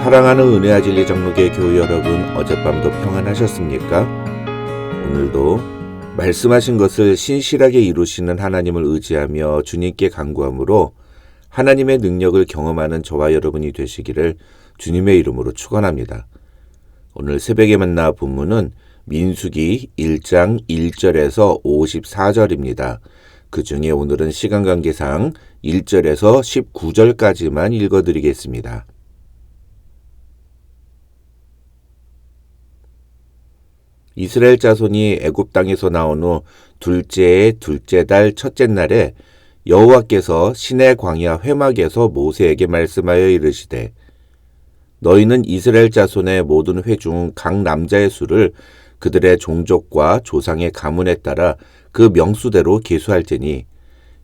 사랑하는 은혜와 진리 장로교회 교우 여러분, 어젯밤도 평안하셨습니까? 오늘도 말씀하신 것을 신실하게 이루시는 하나님을 의지하며 주님께 간구함으로 하나님의 능력을 경험하는 저와 여러분이 되시기를 주님의 이름으로 축원합니다. 오늘 새벽에 만나 본문은 민수기 1장 1절에서 54절입니다. 그 중에 오늘은 시간 관계상 1절에서 19절까지만 읽어드리겠습니다. 이스라엘 자손이 애굽 땅에서 나온 후 둘째의 둘째 달 첫째 날에 여호와께서 시내 광야 회막에서 모세에게 말씀하여 이르시되 너희는 이스라엘 자손의 모든 회 중 각 남자의 수를 그들의 종족과 조상의 가문에 따라 그 명수대로 계수할지니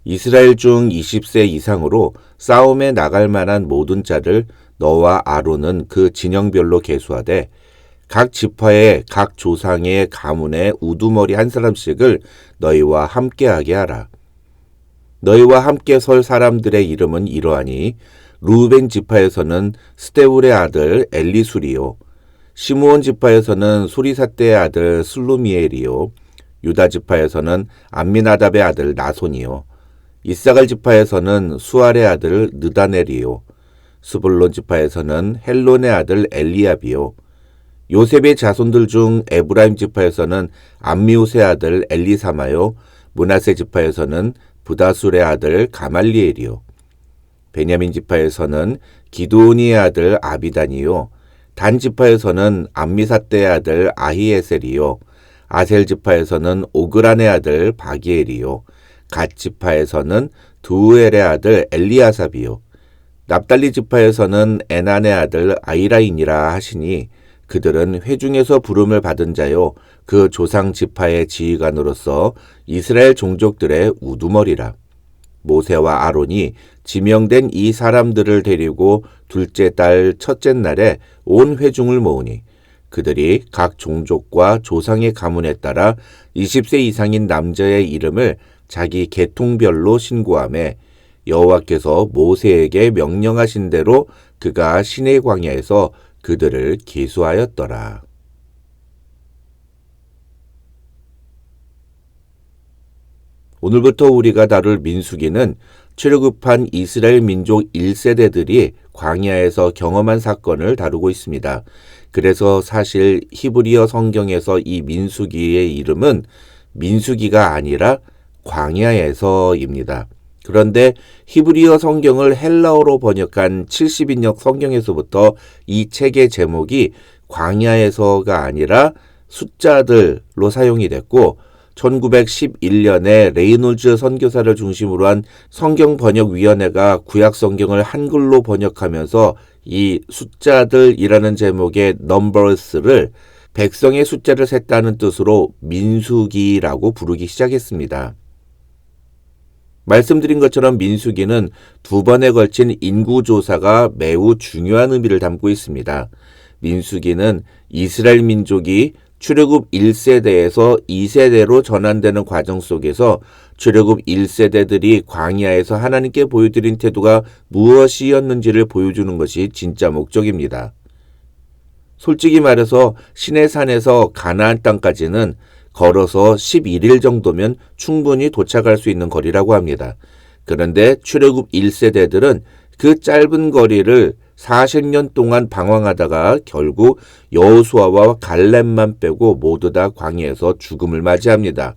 이스라엘 중 20세 이상으로 싸움에 나갈 만한 모든 자를 너와 아론은 그 진영별로 계수하되 각 지파의 각 조상의 가문의 우두머리 한 사람씩을 너희와 함께하게 하라. 너희와 함께 설 사람들의 이름은 이러하니 루벤 지파에서는 스데울의 아들 엘리술이요 시므온 지파에서는 소리삿대의 아들 슬루미엘이요 유다 지파에서는 암미나답의 아들 나손이요 이사갈 지파에서는 수알의 아들 느다넬이요 스불론 지파에서는 헬론의 아들 엘리압이요 요셉의 자손들 중 에브라임 지파에서는 암미우스의 아들 엘리사마요 므낫세 지파에서는 부다술의 아들 가말리엘이요 베냐민 지파에서는 기드오니의 아들 아비단이요 단 지파에서는 암미삿대의 아들 아히에셀이요 아셀 지파에서는 오그란의 아들 바기엘이요 갓 지파에서는 두우엘의 아들 엘리아삽이요 납달리 지파에서는 에난의 아들 아이라인이라 하시니 그들은 회중에서 부름을 받은 자요 그 조상 지파의 지휘관으로서 이스라엘 종족들의 우두머리라. 모세와 아론이 지명된 이 사람들을 데리고 둘째 달 첫째 날에 온 회중을 모으니 그들이 각 종족과 조상의 가문에 따라 20세 이상인 남자의 이름을 자기 계통별로 신고하매 여호와께서 모세에게 명령하신 대로 그가 시내 광야에서 그들을 계수하였더라. 오늘부터 우리가 다룰 민수기는 출애굽한 이스라엘 민족 1세대들이 광야에서 경험한 사건을 다루고 있습니다. 그래서 사실 히브리어 성경에서 이 민수기의 이름은 민수기가 아니라 광야에서입니다. 그런데 히브리어 성경을 헬라어로 번역한 70인역 성경에서부터 이 책의 제목이 광야에서가 아니라 숫자들로 사용이 됐고 1911년에 레이놀즈 선교사를 중심으로 한 성경번역위원회가 구약 성경을 한글로 번역하면서 이 숫자들이라는 제목의 넘버스를 백성의 숫자를 셌다는 뜻으로 민수기라고 부르기 시작했습니다. 말씀드린 것처럼 민수기는 두 번에 걸친 인구조사가 매우 중요한 의미를 담고 있습니다. 민수기는 이스라엘 민족이 출애굽 1세대에서 2세대로 전환되는 과정 속에서 출애굽 1세대들이 광야에서 하나님께 보여드린 태도가 무엇이었는지를 보여주는 것이 진짜 목적입니다. 솔직히 말해서 시내산에서 가나안 땅까지는 걸어서 11일 정도면 충분히 도착할 수 있는 거리라고 합니다. 그런데 출애굽 1세대들은 그 짧은 거리를 40년 동안 방황하다가 결국 여호수아와 갈렙만 빼고 모두 다 광야에서 죽음을 맞이합니다.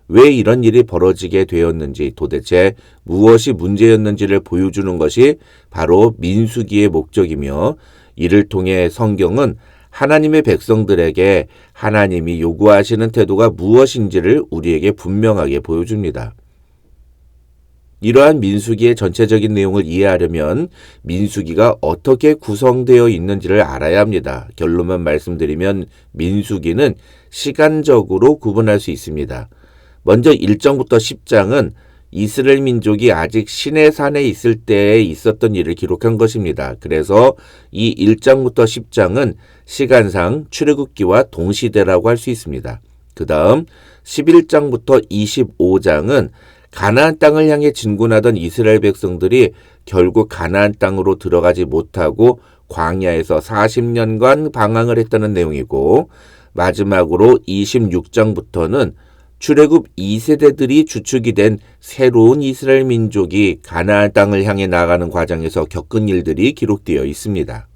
왜 이런 일이 벌어지게 되었는지 도대체 무엇이 문제였는지를 보여주는 것이 바로 민수기의 목적이며 이를 통해 성경은 하나님의 백성들에게 하나님이 요구하시는 태도가 무엇인지를 우리에게 분명하게 보여줍니다. 이러한 민수기의 전체적인 내용을 이해하려면 민수기가 어떻게 구성되어 있는지를 알아야 합니다. 결론만 말씀드리면 민수기는 시간적으로 구분할 수 있습니다. 먼저 1장부터 10장은 이스라엘 민족이 아직 시내산에 있을 때에 있었던 일을 기록한 것입니다. 그래서 이 1장부터 10장은 시간상 출애굽기와 동시대라고 할 수 있습니다. 그 다음 11장부터 25장은 가나안 땅을 향해 진군하던 이스라엘 백성들이 결국 가나안 땅으로 들어가지 못하고 광야에서 40년간 방황을 했다는 내용이고, 마지막으로 26장부터는 출애굽 2세대들이 주축이 된 새로운 이스라엘 민족이 가나안 땅을 향해 나아가는 과정에서 겪은 일들이 기록되어 있습니다.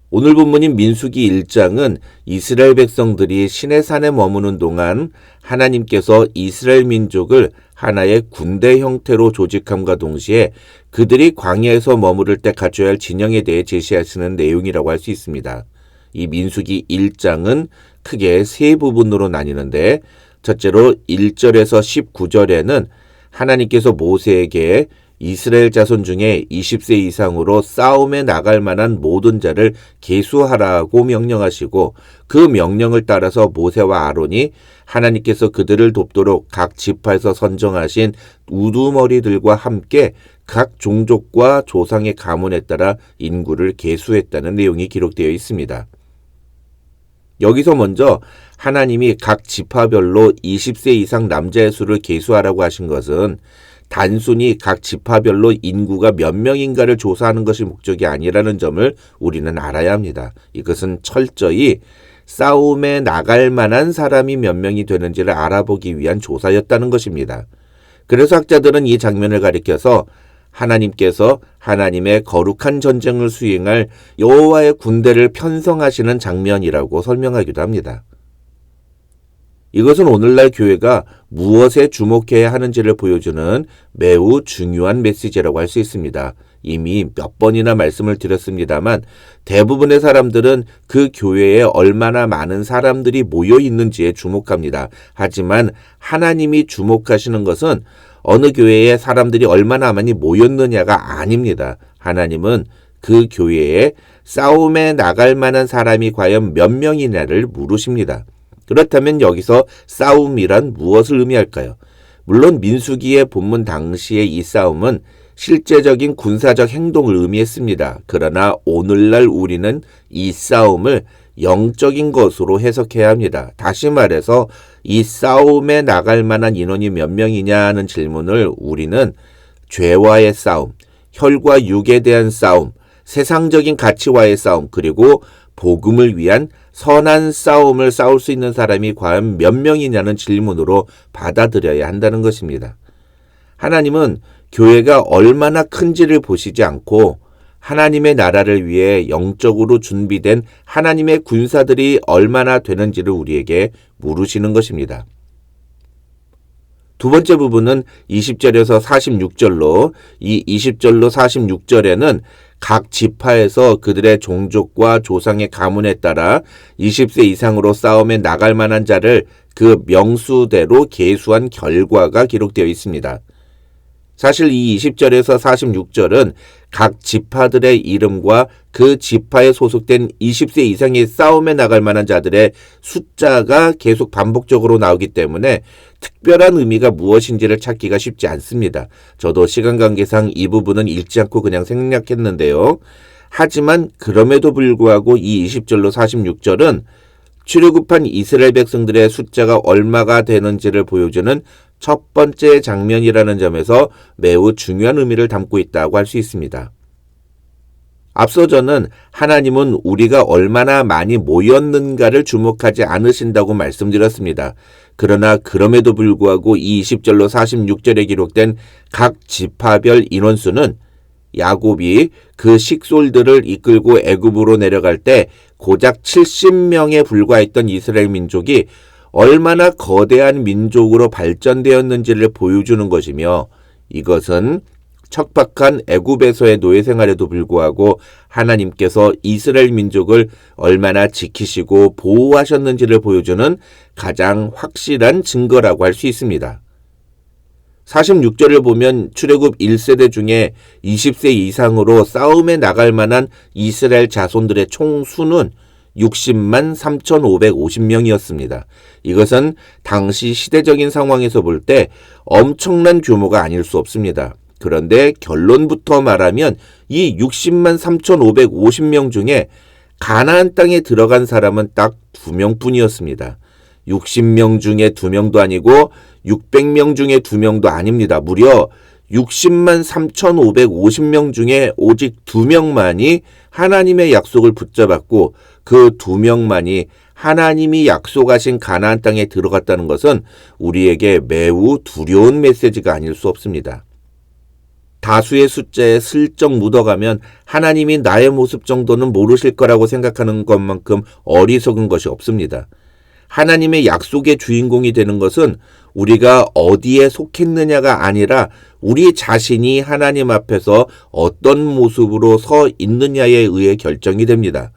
오늘 본문인 민수기 1장은 이스라엘 백성들이 시내산에 머무는 동안 하나님께서 이스라엘 민족을 하나의 군대 형태로 조직함과 동시에 그들이 광야에서 머무를 때 갖춰야 할 진영에 대해 제시하시는 내용이라고 할 수 있습니다. 이 민수기 1장은 크게 세 부분으로 나뉘는데, 첫째로 1절에서 19절에는 하나님께서 모세에게 이스라엘 자손 중에 20세 이상으로 싸움에 나갈 만한 모든 자를 계수하라고 명령하시고, 그 명령을 따라서 모세와 아론이 하나님께서 그들을 돕도록 각 지파에서 선정하신 우두머리들과 함께 각 종족과 조상의 가문에 따라 인구를 계수했다는 내용이 기록되어 있습니다. 여기서 먼저 하나님이 각 지파별로 20세 이상 남자의 수를 계수하라고 하신 것은 단순히 각 지파별로 인구가 몇 명인가를 조사하는 것이 목적이 아니라는 점을 우리는 알아야 합니다. 이것은 철저히 싸움에 나갈 만한 사람이 몇 명이 되는지를 알아보기 위한 조사였다는 것입니다. 그래서 학자들은 이 장면을 가리켜서 하나님께서 하나님의 거룩한 전쟁을 수행할 여호와의 군대를 편성하시는 장면이라고 설명하기도 합니다. 이것은 오늘날 교회가 무엇에 주목해야 하는지를 보여주는 매우 중요한 메시지라고 할 수 있습니다. 이미 몇 번이나 말씀을 드렸습니다만 대부분의 사람들은 그 교회에 얼마나 많은 사람들이 모여 있는지에 주목합니다. 하지만 하나님이 주목하시는 것은 어느 교회에 사람들이 얼마나 많이 모였느냐가 아닙니다. 하나님은 그 교회에 싸움에 나갈 만한 사람이 과연 몇 명이냐를 물으십니다. 그렇다면 여기서 싸움이란 무엇을 의미할까요? 물론 민수기의 본문 당시의 이 싸움은 실제적인 군사적 행동을 의미했습니다. 그러나 오늘날 우리는 이 싸움을 영적인 것으로 해석해야 합니다. 다시 말해서 이 싸움에 나갈 만한 인원이 몇 명이냐는 질문을 우리는 죄와의 싸움, 혈과 육에 대한 싸움, 세상적인 가치와의 싸움, 그리고 복음을 위한 선한 싸움을 싸울 수 있는 사람이 과연 몇 명이냐는 질문으로 받아들여야 한다는 것입니다. 하나님은 교회가 얼마나 큰지를 보시지 않고 하나님의 나라를 위해 영적으로 준비된 하나님의 군사들이 얼마나 되는지를 우리에게 물으시는 것입니다. 두 번째 부분은 20절에서 46절로, 이 20절로 46절에는 각 지파에서 그들의 종족과 조상의 가문에 따라 20세 이상으로 싸움에 나갈 만한 자를 그 명수대로 계수한 결과가 기록되어 있습니다. 사실 이 20절에서 46절은 각 지파들의 이름과 그 지파에 소속된 20세 이상의 싸움에 나갈 만한 자들의 숫자가 계속 반복적으로 나오기 때문에 특별한 의미가 무엇인지를 찾기가 쉽지 않습니다. 저도 시간 관계상 이 부분은 읽지 않고 그냥 생략했는데요. 하지만 그럼에도 불구하고 이 20절로 46절은 출애굽한 이스라엘 백성들의 숫자가 얼마가 되는지를 보여주는 첫 번째 장면이라는 점에서 매우 중요한 의미를 담고 있다고 할 수 있습니다. 앞서 저는 하나님은 우리가 얼마나 많이 모였는가를 주목하지 않으신다고 말씀드렸습니다. 그러나 그럼에도 불구하고 이 20절로 46절에 기록된 각 지파별 인원수는 야곱이 그 식솔들을 이끌고 애굽으로 내려갈 때 고작 70명에 불과했던 이스라엘 민족이 얼마나 거대한 민족으로 발전되었는지를 보여주는 것이며, 이것은 척박한 애굽에서의 노예 생활에도 불구하고 하나님께서 이스라엘 민족을 얼마나 지키시고 보호하셨는지를 보여주는 가장 확실한 증거라고 할 수 있습니다. 46절을 보면 출애굽 1세대 중에 20세 이상으로 싸움에 나갈 만한 이스라엘 자손들의 총수는 60만 3,550명이었습니다. 이것은 당시 시대적인 상황에서 볼 때 엄청난 규모가 아닐 수 없습니다. 그런데 결론부터 말하면 이 60만 3,550명 중에 가나안 땅에 들어간 사람은 딱 2명뿐이었습니다. 60명 중에 2명도 아니고 600명 중에 2명도 아닙니다. 무려 60만 3,550명 중에 오직 2명만이 하나님의 약속을 붙잡았고 그 2명만이 하나님이 약속하신 가나안 땅에 들어갔다는 것은 우리에게 매우 두려운 메시지가 아닐 수 없습니다. 다수의 숫자에 슬쩍 묻어가면 하나님이 나의 모습 정도는 모르실 거라고 생각하는 것만큼 어리석은 것이 없습니다. 하나님의 약속의 주인공이 되는 것은 우리가 어디에 속했느냐가 아니라 우리 자신이 하나님 앞에서 어떤 모습으로 서 있느냐에 의해 결정이 됩니다.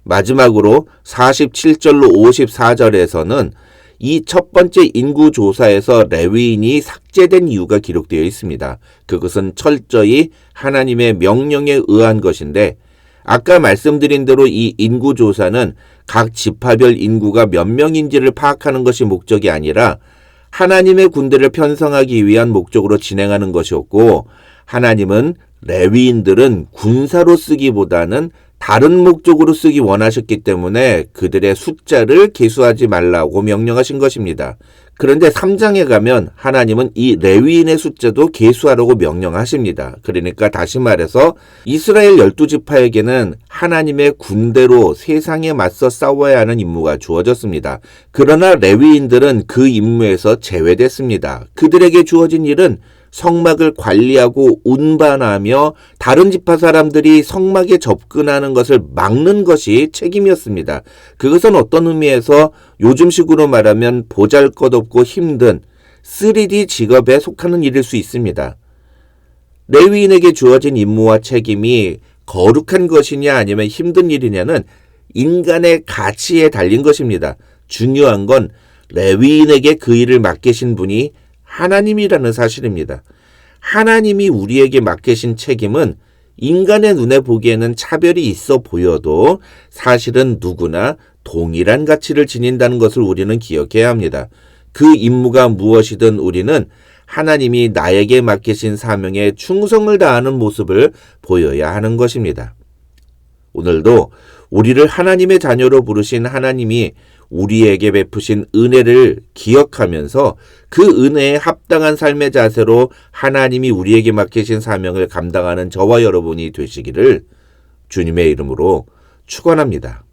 마지막으로 47절로 54절에서는 이 첫 번째 인구조사에서 레위인이 삭제된 이유가 기록되어 있습니다. 그것은 철저히 하나님의 명령에 의한 것인데 아까 말씀드린 대로 이 인구조사는 각 지파별 인구가 몇 명인지를 파악하는 것이 목적이 아니라 하나님의 군대를 편성하기 위한 목적으로 진행하는 것이었고 하나님은 레위인들은 군사로 쓰기보다는 다른 목적으로 쓰기 원하셨기 때문에 그들의 숫자를 계수하지 말라고 명령하신 것입니다. 그런데 3장에 가면 하나님은 이 레위인의 숫자도 계수하라고 명령하십니다. 그러니까 다시 말해서 이스라엘 12지파에게는 하나님의 군대로 세상에 맞서 싸워야 하는 임무가 주어졌습니다. 그러나 레위인들은 그 임무에서 제외됐습니다. 그들에게 주어진 일은 성막을 관리하고 운반하며 다른 지파 사람들이 성막에 접근하는 것을 막는 것이 책임이었습니다. 그것은 어떤 의미에서 요즘식으로 말하면 보잘것없고 힘든 3D 직업에 속하는 일일 수 있습니다. 레위인에게 주어진 임무와 책임이 거룩한 것이냐 아니면 힘든 일이냐는 인간의 가치에 달린 것입니다. 중요한 건 레위인에게 그 일을 맡기신 분이 하나님이라는 사실입니다. 하나님이 우리에게 맡기신 책임은 인간의 눈에 보기에는 차별이 있어 보여도 사실은 누구나 동일한 가치를 지닌다는 것을 우리는 기억해야 합니다. 그 임무가 무엇이든 우리는 하나님이 나에게 맡기신 사명에 충성을 다하는 모습을 보여야 하는 것입니다. 오늘도 우리를 하나님의 자녀로 부르신 하나님이 우리에게 베푸신 은혜를 기억하면서 그 은혜에 합당한 삶의 자세로 하나님이 우리에게 맡기신 사명을 감당하는 저와 여러분이 되시기를 주님의 이름으로 축원합니다.